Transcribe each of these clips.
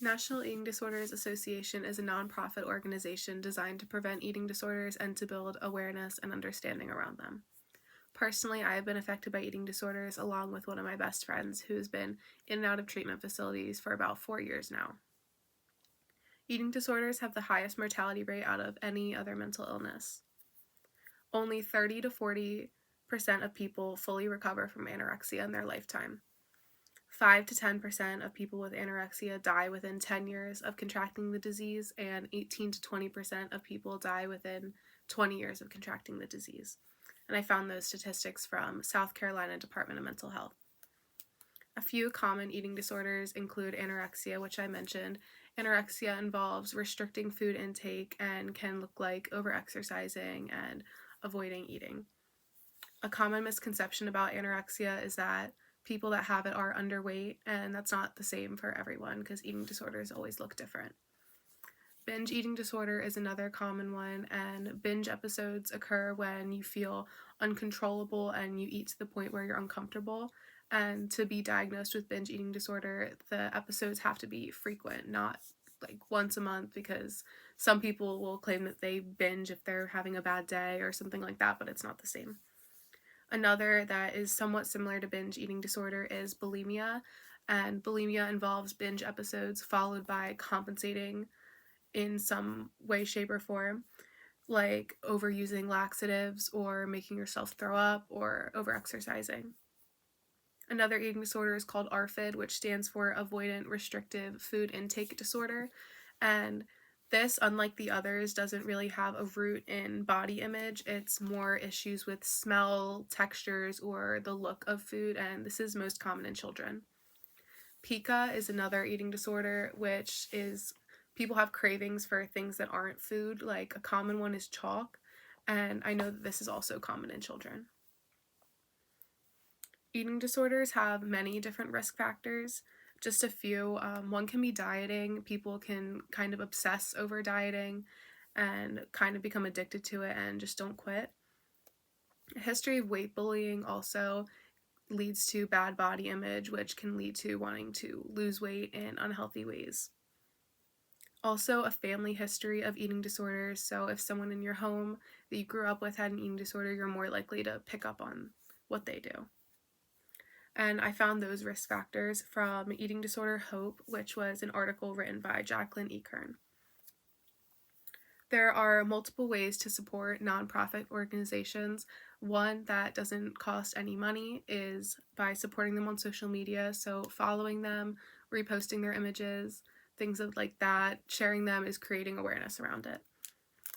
National Eating Disorders Association is a nonprofit organization designed to prevent eating disorders and to build awareness and understanding around them. Personally, I have been affected by eating disorders along with one of my best friends who's been in and out of treatment facilities for about 4 years now. Eating disorders have the highest mortality rate out of any other mental illness. Only 30 to 40% of people fully recover from anorexia in their lifetime. 5 to 10% of people with anorexia die within 10 years of contracting the disease, and 18 to 20% of people die within 20 years of contracting the disease. And I found those statistics from South Carolina Department of Mental Health. A few common eating disorders include anorexia, which I mentioned. Anorexia involves restricting food intake and can look like overexercising and avoiding eating. A common misconception about anorexia is that people that have it are underweight, and that's not the same for everyone because eating disorders always look different. Binge eating disorder is another common one, and binge episodes occur when you feel uncontrollable and you eat to the point where you're uncomfortable. And to be diagnosed with binge eating disorder, the episodes have to be frequent, not like once a month, because some people will claim that they binge if they're having a bad day or something like that, but it's not the same. Another that is somewhat similar to binge eating disorder is bulimia, and bulimia involves binge episodes followed by compensating in some way, shape, or form, like overusing laxatives or making yourself throw up or overexercising. Another eating disorder is called ARFID, which stands for Avoidant Restrictive Food Intake Disorder, and this, unlike the others, doesn't really have a root in body image. It's more issues with smell, textures, or the look of food, and this is most common in children. Pica is another eating disorder, which is people have cravings for things that aren't food. Like a common one is chalk, and I know that this is also common in children. Eating disorders have many different risk factors. Just a few. One can be dieting. People can kind of obsess over dieting and kind of become addicted to it and just don't quit. A history of weight bullying also leads to bad body image, which can lead to wanting to lose weight in unhealthy ways. Also, a family history of eating disorders. So, if someone in your home that you grew up with had an eating disorder, you're more likely to pick up on what they do. And I found those risk factors from Eating Disorder Hope, which was an article written by Jacqueline E. Kern. There are multiple ways to support nonprofit organizations. One that doesn't cost any money is by supporting them on social media, so following them, reposting their images, things like that. Sharing them is creating awareness around it.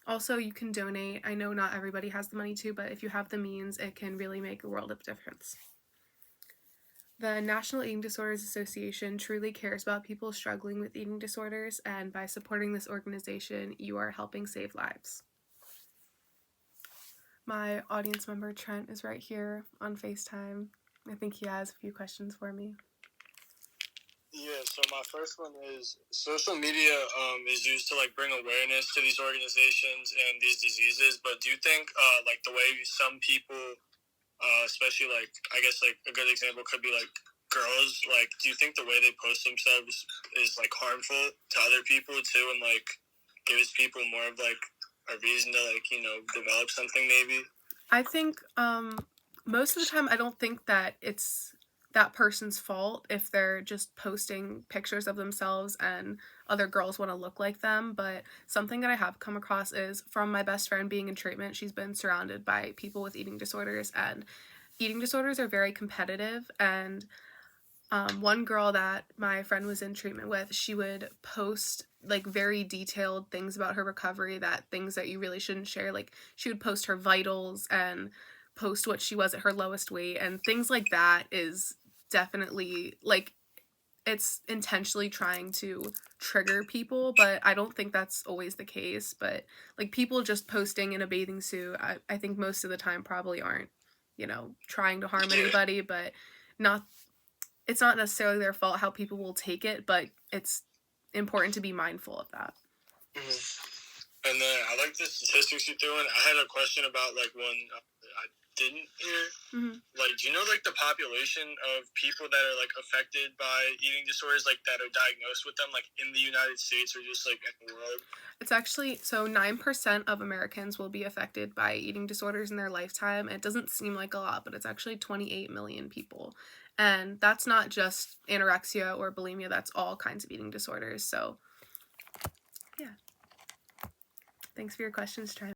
Also, you can donate. I know not everybody has the money to, but if you have the means, it can really make a world of difference. The National Eating Disorders Association truly cares about people struggling with eating disorders, and by supporting this organization, you are helping save lives. My audience member Trent is right here on FaceTime. I think he has a few questions for me. Yeah, so my first one is social media is used to like bring awareness to these organizations and these diseases, but do you think like the way some people especially like I guess like a good example could be like girls, like do you think the way they post themselves is like harmful to other people too, and like gives people more of like a reason to like, you know, develop something maybe? I think most of the time I don't think that it's that person's fault if they're just posting pictures of themselves and other girls want to look like them, but something that I have come across is from my best friend being in treatment. She's been surrounded by people with eating disorders, and eating disorders are very competitive, and one girl that my friend was in treatment with, she would post like very detailed things about her recovery, that things that you really shouldn't share. Like she would post her vitals and post what she was at her lowest weight, and things like that is definitely like it's intentionally trying to trigger people, but I don't think that's always the case. But like people just posting in a bathing suit, I think most of the time probably aren't, you know, trying to harm anybody, but not it's not necessarily their fault how people will take it, but it's important to be mindful of that. Mm-hmm. And then I like the statistics you threw in. I had a question about like one. didn't hear. Mm-hmm. Like, do you know, like, the population of people that are, like, affected by eating disorders, like, that are diagnosed with them, like, in the United States or just, like, in the world? It's actually, so 9% of Americans will be affected by eating disorders in their lifetime. It doesn't seem like a lot, but it's actually 28 million people. And that's not just anorexia or bulimia, that's all kinds of eating disorders. So, yeah. Thanks for your questions, Trent.